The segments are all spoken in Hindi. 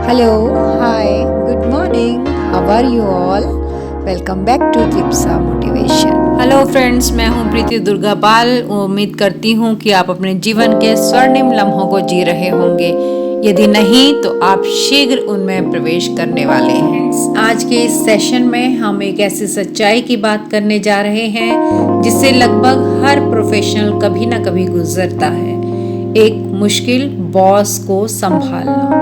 Hello, hi, good morning. How are you all? Welcome back to Tripsa Motivation. Hello friends, मैं हूं प्रीति दुर्गापाल। उम्मीद करती हूं कि आप अपने जीवन के स्वर्णिम लम्हों को जी रहे होंगे। यदि नहीं तो आप शीघ्र उनमें प्रवेश करने वाले हैं। आज के इस सेशन में हम एक ऐसी सच्चाई की बात करने जा रहे हैं जिससे लगभग हर प्रोफेशनल कभी ना कभी गुजरता है। एक मुश्किल बॉस को संभालना।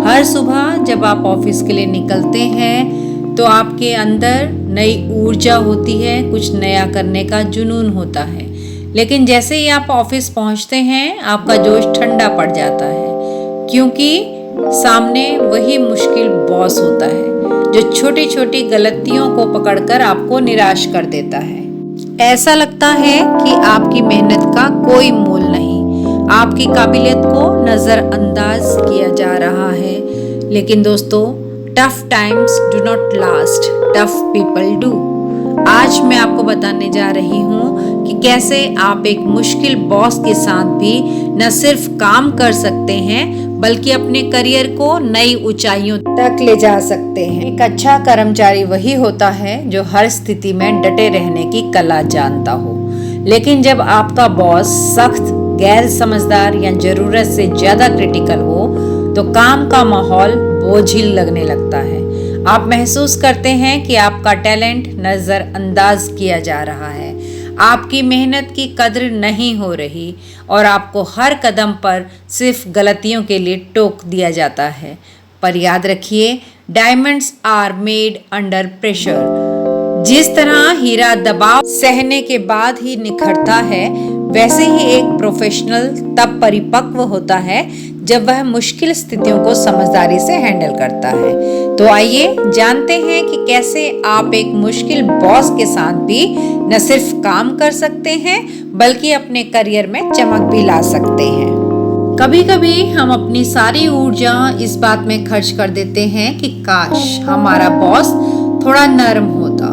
हर सुबह जब आप ऑफिस के लिए निकलते हैं तो आपके अंदर नई ऊर्जा होती है, कुछ नया करने का जुनून होता है। लेकिन जैसे ही आप ऑफिस पहुंचते हैं आपका जोश ठंडा पड़ जाता है, क्योंकि सामने वही मुश्किल बॉस होता है जो छोटी छोटी गलतियों को पकड़कर आपको निराश कर देता है। ऐसा लगता है कि आपकी मेहनत का कोई मोल नहीं, आपकी काबिलियत को नज़रअंदाज किया जा रहा है। लेकिन दोस्तों, tough times do not last, tough people do. आज मैं आपको बताने जा रही हूँ कि कैसे आप एक मुश्किल बॉस के साथ भी न सिर्फ काम कर सकते हैं बल्कि अपने करियर को नई ऊंचाइयों तक ले जा सकते हैं। एक अच्छा कर्मचारी वही होता है जो हर स्थिति में डटे रहने की कला जानता हो। लेकिन जब आपका बॉस सख्त, गैर समझदार या जरूरत से ज्यादा क्रिटिकल हो तो काम का माहौल बोझिल लगने लगता है। आप महसूस करते हैं कि आपका टैलेंट नज़रअंदाज किया जा रहा है, आपकी मेहनत की कद्र नहीं हो रही और आपको हर कदम पर सिर्फ गलतियों के लिए टोक दिया जाता है। पर याद रखिए, diamonds are made under pressure. जिस तरह हीरा दबाव सहने के बाद ही निखरता है, वैसे ही एक प्रोफेशनल तब परिपक्व होता है जब वह मुश्किल स्थितियों को समझदारी से हैंडल करता है। तो आइए जानते हैं कि कैसे आप एक मुश्किल बॉस के साथ भी न सिर्फ काम कर सकते हैं बल्कि अपने करियर में चमक भी ला सकते हैं। कभी कभी हम अपनी सारी ऊर्जा इस बात में खर्च कर देते हैं कि काश हमारा बॉस थोड़ा नरम होता,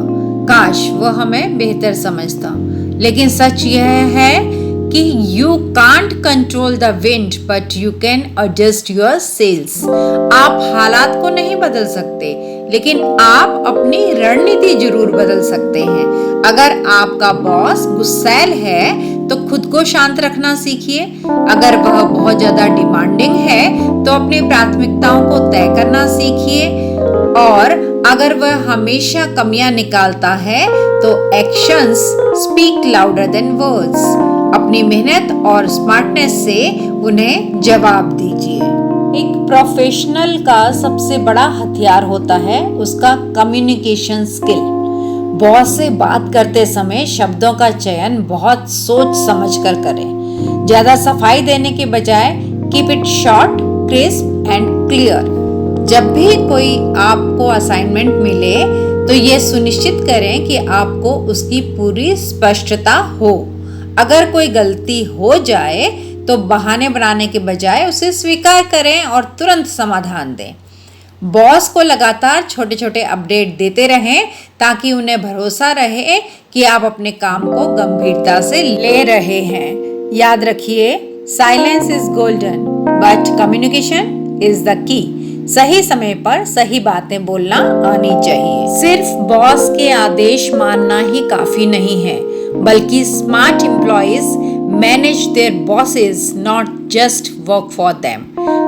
काश वो हमें बेहतर समझता। लेकिन सच यह है कि you can't control the wind but you can adjust your sails. आप हालात को नहीं बदल सकते, लेकिन आप अपनी रणनीति जरूर बदल सकते हैं। अगर आपका बॉस गुस्सैल है तो खुद को शांत रखना सीखिए। अगर वह बहुत ज्यादा डिमांडिंग है तो अपनी प्राथमिकताओं को तय करना सीखिए। और अगर वह हमेशा कमियां निकालता है तो actions speak louder than words. अपनी मेहनत और स्मार्टनेस से उन्हें जवाब दीजिए। एक प्रोफेशनल का सबसे बड़ा हथियार होता है उसका कम्युनिकेशन स्किल। बॉस से बात करते समय शब्दों का चयन बहुत सोच समझकर करें। ज्यादा सफाई देने के बजाय keep it short, crisp and clear. जब भी कोई आपको असाइनमेंट मिले तो ये सुनिश्चित करें कि आपको उसकी पूरी स्पष्टता हो। अगर कोई गलती हो जाए तो बहाने बनाने के बजाय उसे स्वीकार करें और तुरंत समाधान दें। बॉस को लगातार छोटे छोटे अपडेट देते रहें ताकि उन्हें भरोसा रहे कि आप अपने काम को गंभीरता से ले रहे हैं। याद रखिए, silence is golden but communication is the key. सही समय पर सही बातें बोलना आनी चाहिए। सिर्फ बॉस के आदेश मानना ही काफी नहीं है, बल्कि smart employees manage there bosses, not just work for them.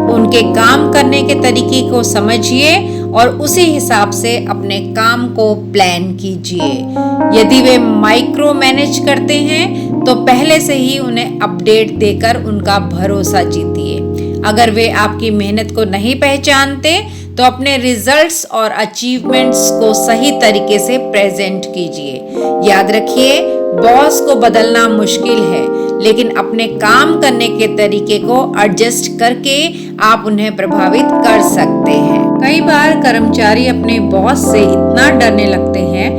उनके काम करने के तरीके को समझिए और उसी हिसाब से अपने काम को प्लान कीजिए। यदि वे माइक्रो मैनेज करते हैं तो पहले से ही उन्हें अपडेट देकर उनका भरोसा जीतिए। अगर वे आपकी मेहनत को नहीं पहचानते तो अपने रिजल्ट्स और अचीवमेंट्स को सही तरीके से प्रेजेंट कीजिए। याद रखिए, बॉस को बदलना मुश्किल है, लेकिन अपने काम करने के तरीके को एडजस्ट करके आप उन्हें प्रभावित कर सकते हैं। कई बार कर्मचारी अपने बॉस से इतना डरने लगते हैं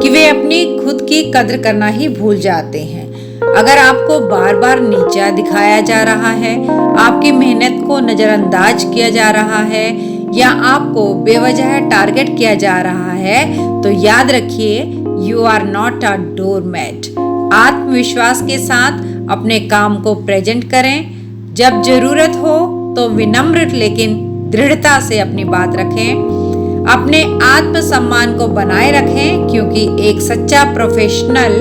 कि वे अपनी खुद की कद्र करना ही भूल जाते हैं। अगर आपको बार बार नीचा दिखाया जा रहा है, आपकी मेहनत को नजरअंदाज किया जा रहा है या आपको बेवजह टारगेट किया जा रहा है तो याद रखिए, you are not a doormat. आत्मविश्वास के साथ अपने काम को प्रेजेंट करें। जब जरूरत हो तो विनम्र लेकिन दृढ़ता से अपनी बात रखें। अपने आत्मसम्मान को बनाए रखें, क्योंकि एक सच्चा प्रोफेशनल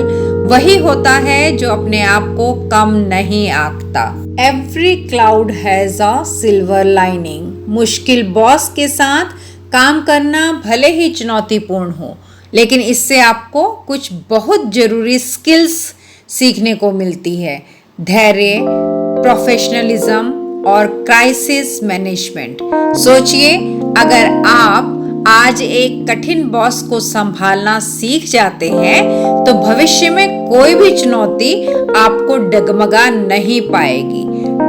वही होता है जो अपने आप को कम नहीं आंकता। Every cloud has a silver lining. मुश्किल बॉस के साथ काम करना भले ही चुनौतीपूर्ण हो, लेकिन इससे आपको कुछ बहुत जरूरी स्किल्स सीखने को मिलती है। धैर्य, प्रोफेशनलिज्म और क्राइसिस मैनेजमेंट। सोचिए, अगर आप आज एक कठिन बॉस को संभालना सीख जाते हैं तो भविष्य में कोई भी चुनौती आपको डगमगा नहीं पाएगी।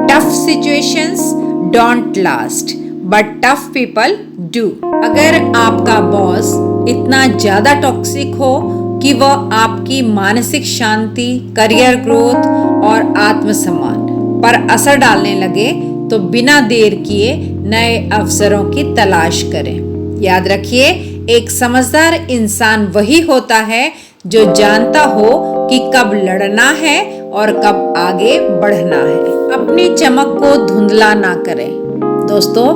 Tough situations don't last, but tough people do. अगर आपका बॉस इतना ज्यादा टॉक्सिक हो कि वह आपकी मानसिक शांति, करियर ग्रोथ और आत्मसम्मान पर असर डालने लगे, तो बिना देर किए नए अवसरों की तलाश करें। याद रखिए, एक समझदार इंसान वही होता है जो जानता हो कि कब लड़ना है और कब आगे बढ़ना है। अपनी चमक को धुंधला ना करें। दोस्तों,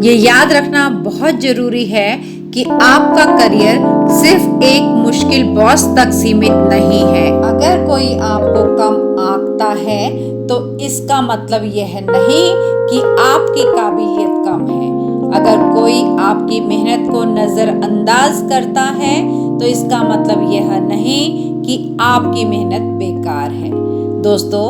ये याद रखना बहुत जरूरी है कि आपका करियर सिर्फ एक मुश्किल बॉस तक सीमित नहीं है। अगर कोई आपको कम आंकता है तो इसका मतलब यह नहीं कि आपकी काबिलियत कम है। अगर कोई आपकी मेहनत को नजरअंदाज करता है तो इसका मतलब यह नहीं कि आपकी मेहनत बेकार है। दोस्तों,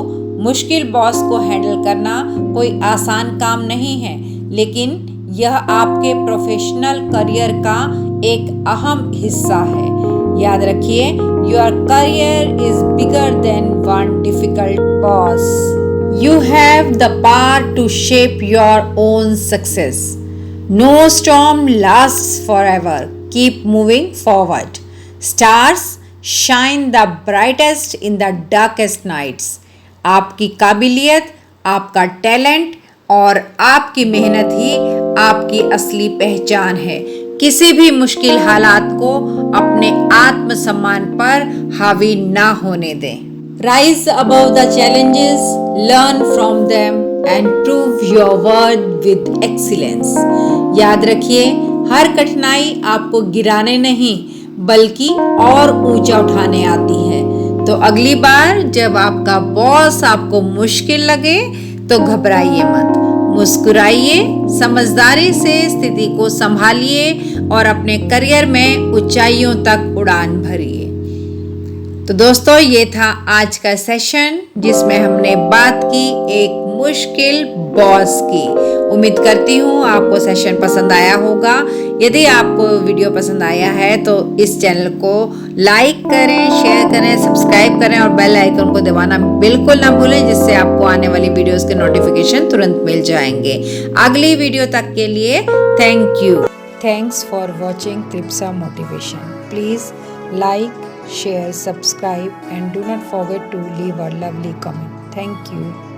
मुश्किल बॉस को हैंडल करना कोई आसान काम नहीं है, लेकिन यह आपके प्रोफेशनल करियर का एक अहम हिस्सा है। याद रखिए, your career is bigger than one difficult boss. You have the power to shape your own success. No storm lasts forever. Keep moving forward. Stars shine the brightest in the darkest nights. आपकी काबिलियत, आपका टैलेंट और आपकी मेहनत ही आपकी असली पहचान है। किसी भी मुश्किल हालात को अपने आत्मसम्मान पर हावी ना होने दें। Rise above the challenges, learn from them and prove your worth with excellence. याद रखिए, हर कठिनाई आपको गिराने नहीं बल्कि और ऊंचा उठाने आती है। तो अगली बार जब आपका बॉस आपको मुश्किल लगे तो घबराइए मत, मुस्कुराइए, समझदारी से स्थिति को संभालिए और अपने करियर में ऊंचाइयों तक उड़ान भरिए। तो दोस्तों, ये था आज का सेशन जिसमें हमने बात की एक मुश्किल बॉस की। उम्मीद करती हूँ आपको सेशन पसंद आया होगा। यदि आपको वीडियो पसंद आया है तो इस चैनल को लाइक करें, शेयर करें, सब्सक्राइब करें और बेल आइकन को दबाना बिल्कुल ना भूलें, जिससे आपको आने वाली वीडियोस के नोटिफिकेशन तुरंत मिल जाएंगे। अगली वीडियो तक के लिए thank you. Thanks for watching Tripsa motivation. Please like, share, subscribe and do not forget to leave a lovely comment. Thank you.